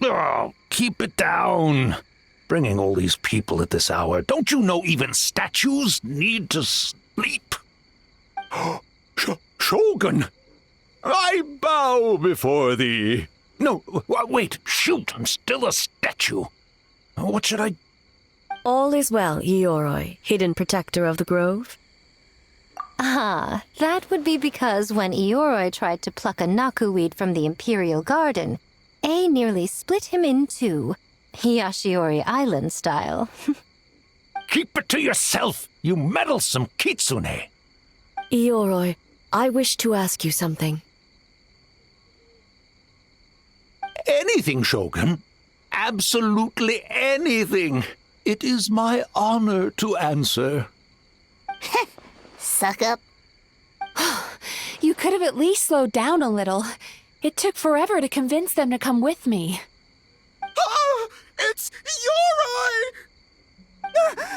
Oh, keep it down. Bringing all these people at this hour. Don't you know even statues need to sleep? Shogun! I bow before thee. No, wait, shoot, I'm still a statue. What should I... All is well, Ioroi, hidden protector of the grove. Ah, that would be because when Ioroi tried to pluck a naku-weed from the Imperial Garden, A nearly split him in two, Yashiori Island style. Keep it to yourself, you meddlesome kitsune. Ioroi, I wish to ask you something. Anything, Shogun. Absolutely anything. It is my honor to answer. Suck up. You could have at least slowed down a little. It took forever to convince them to come with me. Oh, it's Ioroi!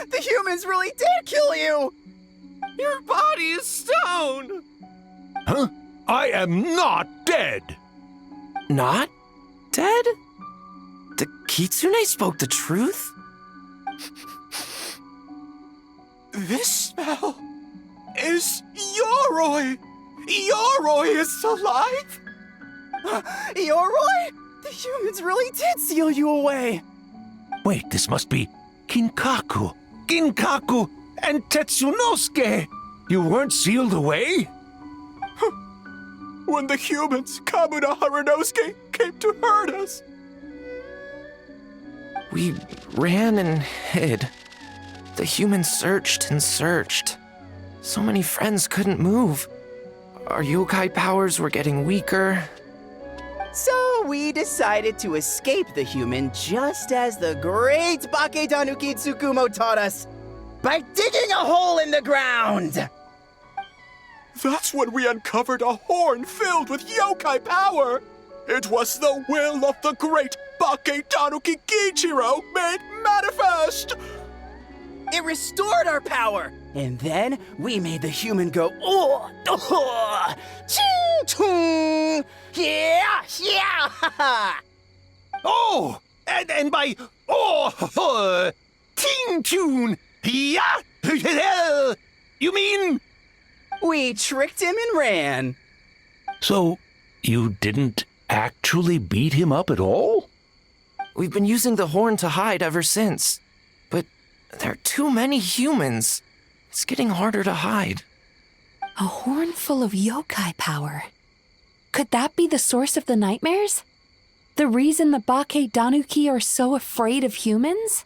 The humans really did kill you! Your body is stone! Huh? I am not dead. Not dead? The kitsune spoke the truth? This smell is Ioroi! Ioroi is alive! Ioroi? The humans really did seal you away! Wait, this must be Ginkaku, and Tetsunosuke. You weren't sealed away? When the humans, Kamuna Harunosuke, came to hurt us. We ran and hid. The humans searched and searched. So many friends couldn't move. Our yokai powers were getting weaker. So we decided to escape the human just as the great Bakedanuki Tsukumo taught us, by digging a hole in the ground! That's when we uncovered a horn filled with yokai power! It was the will of the great Bakedanuki Gichiro made manifest! It restored our power, and then we made the human go, oh, oh, ching, chung, yeah, yeah, ha, ha. Oh, and by ting tune, yeah, you mean? We tricked him and ran. So, you didn't actually beat him up at all? We've been using the horn to hide ever since. But there are too many humans. It's getting harder to hide. A horn full of yokai power. Could that be the source of the nightmares? The reason the Bakedanuki are so afraid of humans?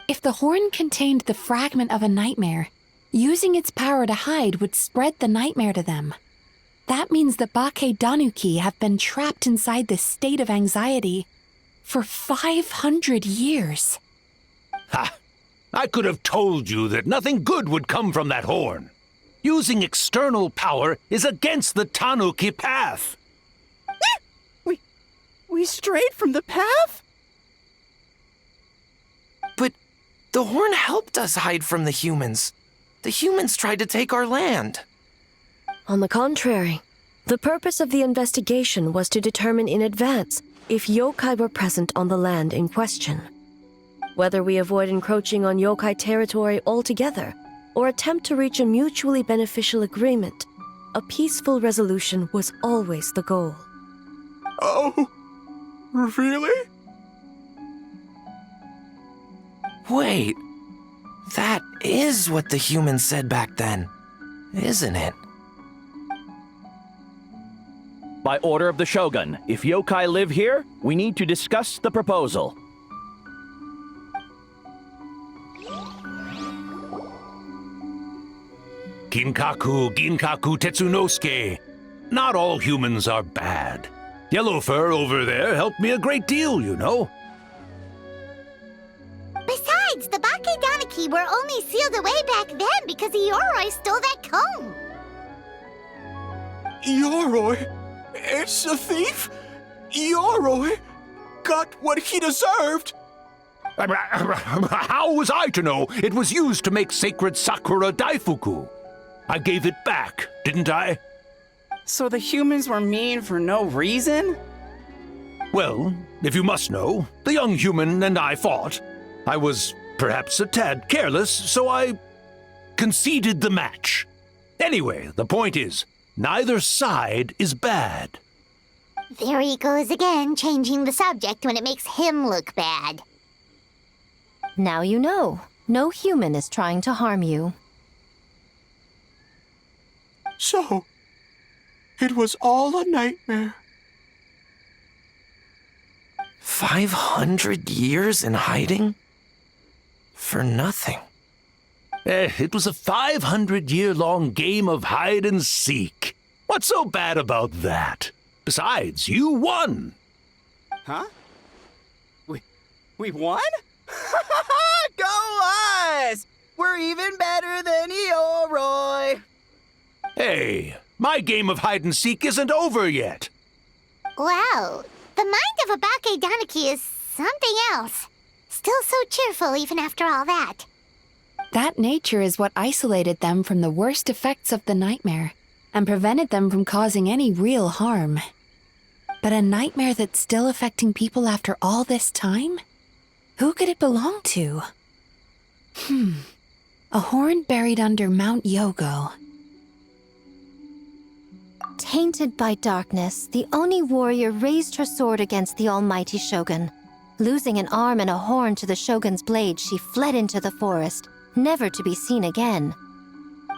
If the horn contained the fragment of a nightmare, using its power to hide would spread the nightmare to them. That means the Bakedanuki have been trapped inside this state of anxiety for 500 years. Ha! I could have told you that nothing good would come from that horn. Using external power is against the Tanuki path. We strayed from the path? But the horn helped us hide from the humans. The humans tried to take our land. On the contrary, the purpose of the investigation was to determine in advance if yokai were present on the land in question. Whether we avoid encroaching on yokai territory altogether or attempt to reach a mutually beneficial agreement, a peaceful resolution was always the goal. Oh, really? Wait, that is what the humans said back then, isn't it? By order of the Shogun, if yokai live here, we need to discuss the proposal. Ginkaku, Tetsunosuke. Not all humans are bad. Yellow Fur over there helped me a great deal, you know. Besides, the Bakedanuki were only sealed away back then because Ioroi stole that comb. Ioroi? It's a thief? Ioroi got what he deserved? How was I to know it was used to make sacred Sakura Daifuku? I gave it back, didn't I? So the humans were mean for no reason? Well, if you must know, the young human and I fought. I was perhaps a tad careless, so I conceded the match. Anyway, the point is, neither side is bad. There he goes again, changing the subject when it makes him look bad. Now you know. No human is trying to harm you. So, it was all a nightmare. 500 years in hiding? For nothing. It was a 500-year-long game of hide and seek. What's so bad about that? Besides, you won. Huh? We won? Go us! We're even better than Ioroi! Hey, my game of hide and seek isn't over yet. Wow, the mind of a Bake Danuki is something else. Still so cheerful even after all that. That nature is what isolated them from the worst effects of the nightmare and prevented them from causing any real harm. But a nightmare that's still affecting people after all this time? Who could it belong to? A horn buried under Mount Yogo. Tainted by darkness, the Oni warrior raised her sword against the almighty shogun. Losing an arm and a horn to the shogun's blade, she fled into the forest, never to be seen again.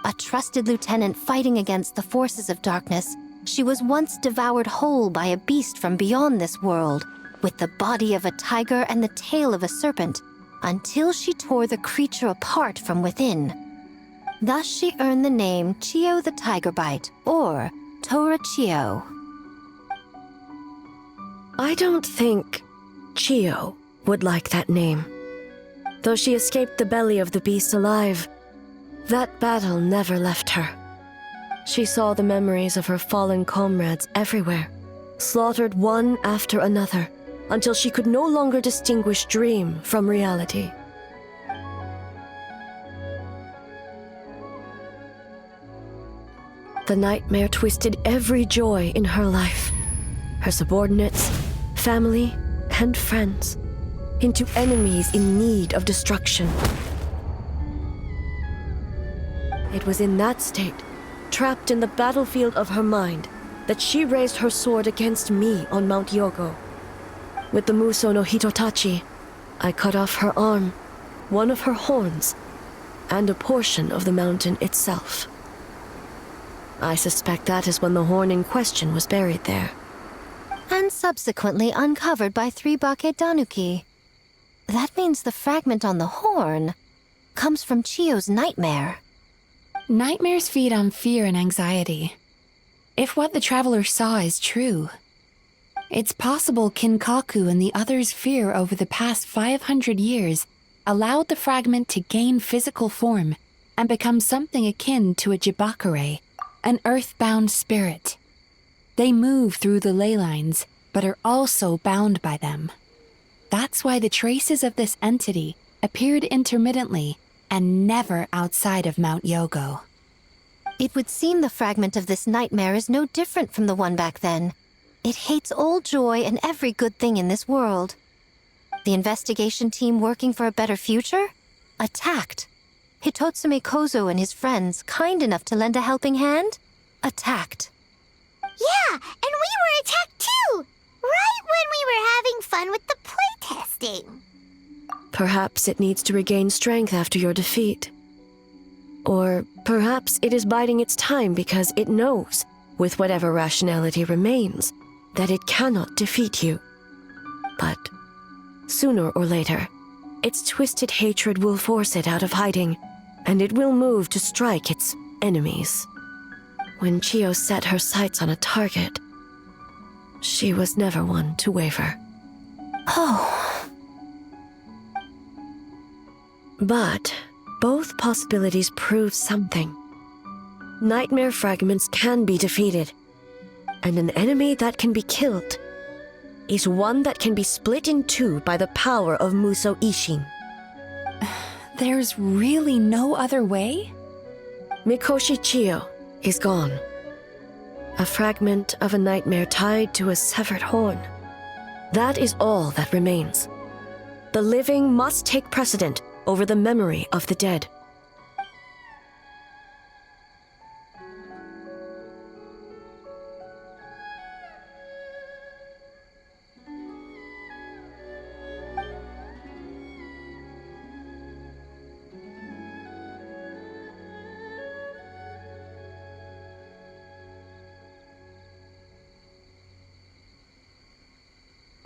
A trusted lieutenant fighting against the forces of darkness, she was once devoured whole by a beast from beyond this world, with the body of a tiger and the tail of a serpent, until she tore the creature apart from within. Thus she earned the name Chio the Tigerbite, or Tora Chio. I don't think Chio would like that name. Though she escaped the belly of the beast alive, that battle never left her. She saw the memories of her fallen comrades everywhere, slaughtered one after another, until she could no longer distinguish dream from reality. The nightmare twisted every joy in her life, her subordinates, family, and friends, into enemies in need of destruction. It was in that state, trapped in the battlefield of her mind, that she raised her sword against me on Mount Yogo. With the Muso no Hitotachi, I cut off her arm, one of her horns, and a portion of the mountain itself. I suspect that is when the horn in question was buried there. And subsequently uncovered by 3 Bake Danuki. That means the fragment on the horn comes from Chio's nightmare. Nightmares feed on fear and anxiety. If what the traveler saw is true, it's possible Kinkaku and the others' fear over the past 500 years allowed the fragment to gain physical form and become something akin to a jibakure, an earthbound spirit. They move through the ley lines, but are also bound by them. That's why the traces of this entity appeared intermittently and never outside of Mount Yogo. It would seem the fragment of this nightmare is no different from the one back then. It hates all joy and every good thing in this world. The investigation team working for a better future? Attacked. Hitotsume Kozo and his friends, kind enough to lend a helping hand? Attacked. Yeah, and we were attacked too! Right when we were having fun with the playtesting. Perhaps it needs to regain strength after your defeat. Or perhaps it is biding its time because it knows, with whatever rationality remains, that it cannot defeat you. But sooner or later, its twisted hatred will force it out of hiding, and it will move to strike its enemies. When Chio set her sights on a target, she was never one to waver. Oh. But both possibilities prove something. Nightmare fragments can be defeated, and an enemy that can be killed is one that can be split in two by the power of Muso Ishin. There's really no other way? Mikoshi Chio is gone. A fragment of a nightmare tied to a severed horn. That is all that remains. The living must take precedent over the memory of the dead.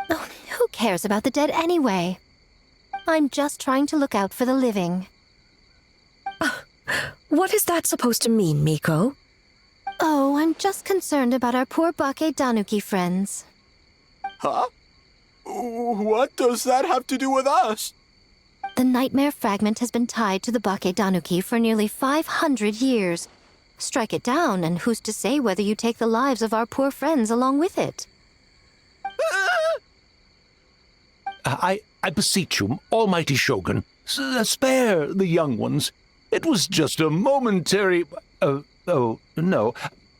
Oh, who cares about the dead anyway? I'm just trying to look out for the living. What is that supposed to mean, Miko? Oh, I'm just concerned about our poor Bake Danuki friends. Huh? What does that have to do with us? The nightmare fragment has been tied to the Bake Danuki for nearly 500 years. Strike it down, and who's to say whether you take the lives of our poor friends along with it? I beseech you, almighty Shogun, spare the young ones. It was just a momentary... oh, no.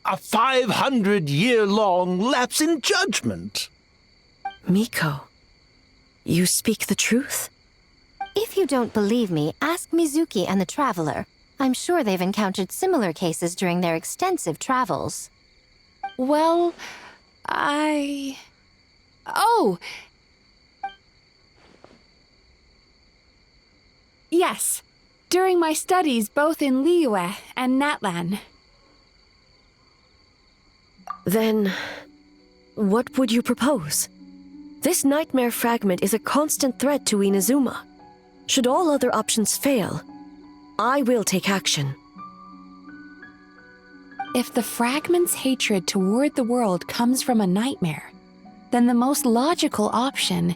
A 500-year-long lapse in judgment. Miko, you speak the truth? If you don't believe me, ask Mizuki and the Traveler. I'm sure they've encountered similar cases during their extensive travels. Well, Oh! Yes, during my studies both in Liyue and Natlan. Then, what would you propose? This nightmare fragment is a constant threat to Inazuma. Should all other options fail, I will take action. If the fragment's hatred toward the world comes from a nightmare, then the most logical option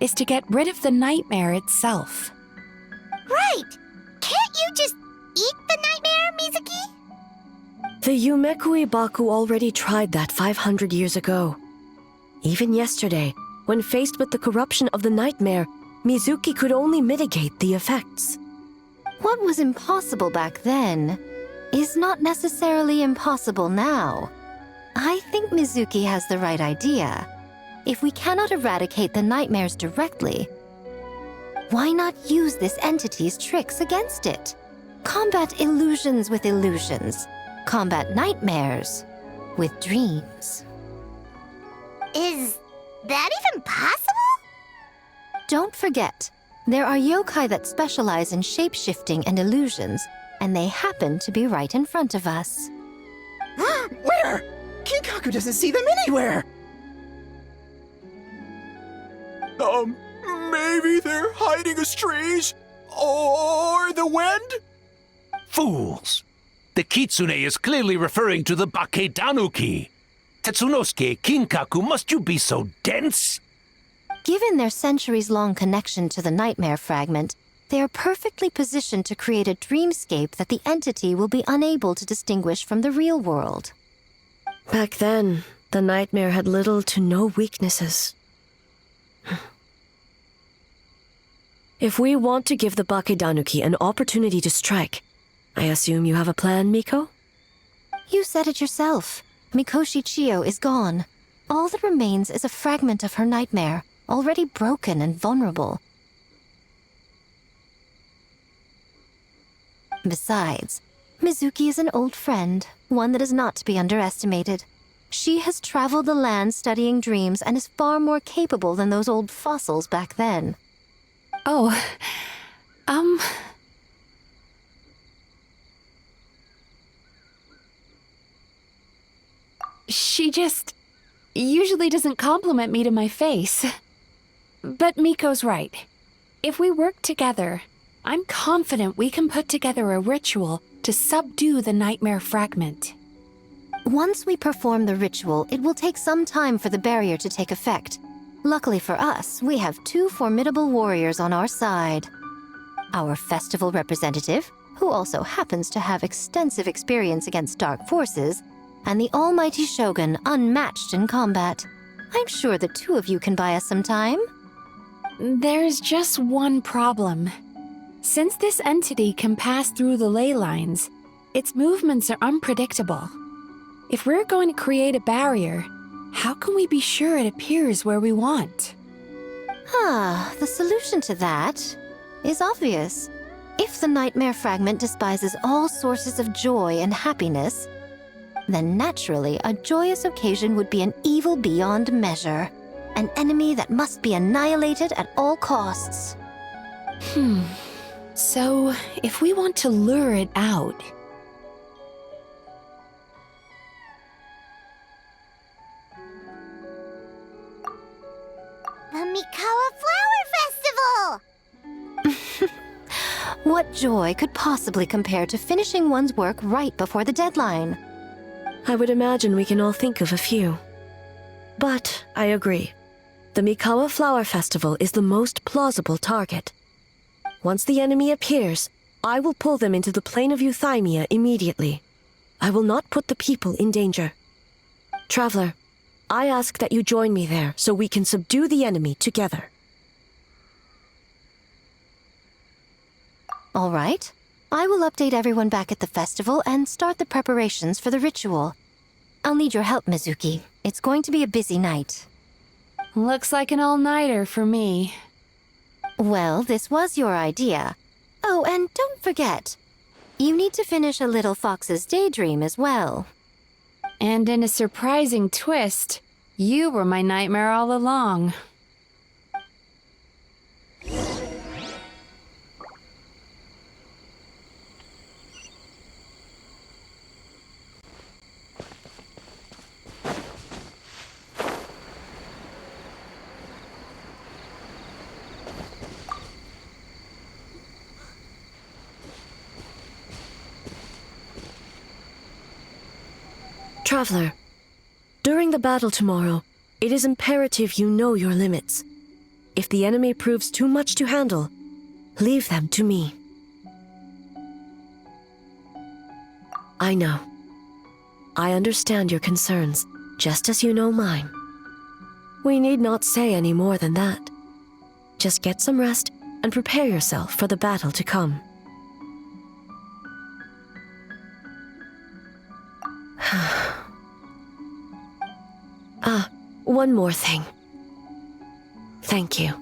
is to get rid of the nightmare itself. Right! Can't you just eat the nightmare, Mizuki? The Yumekui Baku already tried that 500 years ago. Even yesterday, when faced with the corruption of the nightmare, Mizuki could only mitigate the effects. What was impossible back then is not necessarily impossible now. I think Mizuki has the right idea. If we cannot eradicate the nightmares directly, why not use this entity's tricks against it? Combat illusions with illusions. Combat nightmares with dreams. Is that even possible? Don't forget, there are yokai that specialize in shape-shifting and illusions, and they happen to be right in front of us. Where? Kinkaku doesn't see them anywhere! Maybe they're hiding us trees? Or the wind? Fools! The kitsune is clearly referring to the Bake Danuki. Tetsunosuke, Kinkaku, must you be so dense? Given their centuries-long connection to the nightmare fragment, they are perfectly positioned to create a dreamscape that the entity will be unable to distinguish from the real world. Back then, the nightmare had little to no weaknesses. If we want to give the Bake Danuki an opportunity to strike, I assume you have a plan, Miko? You said it yourself. Mikoshi Chiyo is gone. All that remains is a fragment of her nightmare, already broken and vulnerable. Besides, Mizuki is an old friend, one that is not to be underestimated. She has traveled the land studying dreams and is far more capable than those old fossils back then. Oh, She just usually doesn't compliment me to my face. But Miko's right. If we work together, I'm confident we can put together a ritual to subdue the nightmare fragment. Once we perform the ritual, it will take some time for the barrier to take effect. Luckily for us, we have two formidable warriors on our side. Our festival representative, who also happens to have extensive experience against dark forces, and the almighty Shogun, unmatched in combat. I'm sure the two of you can buy us some time. There's just one problem. Since this entity can pass through the ley lines, its movements are unpredictable. If we're going to create a barrier, how can we be sure it appears where we want? The solution to that is obvious. If the nightmare fragment despises all sources of joy and happiness, then naturally a joyous occasion would be an evil beyond measure, an enemy that must be annihilated at all costs. So, if we want to lure it out, The Mikawa Flower Festival! What joy could possibly compare to finishing one's work right before the deadline? I would imagine we can all think of a few. But I agree. The Mikawa Flower Festival is the most plausible target. Once the enemy appears, I will pull them into the plane of Euthymia immediately. I will not put the people in danger. Traveler, I ask that you join me there so we can subdue the enemy together. All right. I will update everyone back at the festival and start the preparations for the ritual. I'll need your help, Mizuki. It's going to be a busy night. looks like an all-nighter for me. Well, this was your idea. Oh, and don't forget, you need to finish a little fox's daydream as well. And in a surprising twist, you were my nightmare all along. Traveler, during the battle tomorrow, it is imperative you know your limits. If the enemy proves too much to handle, leave them to me. I know. I understand your concerns, just as you know mine. We need not say any more than that. Just get some rest and prepare yourself for the battle to come. One more thing. Thank you.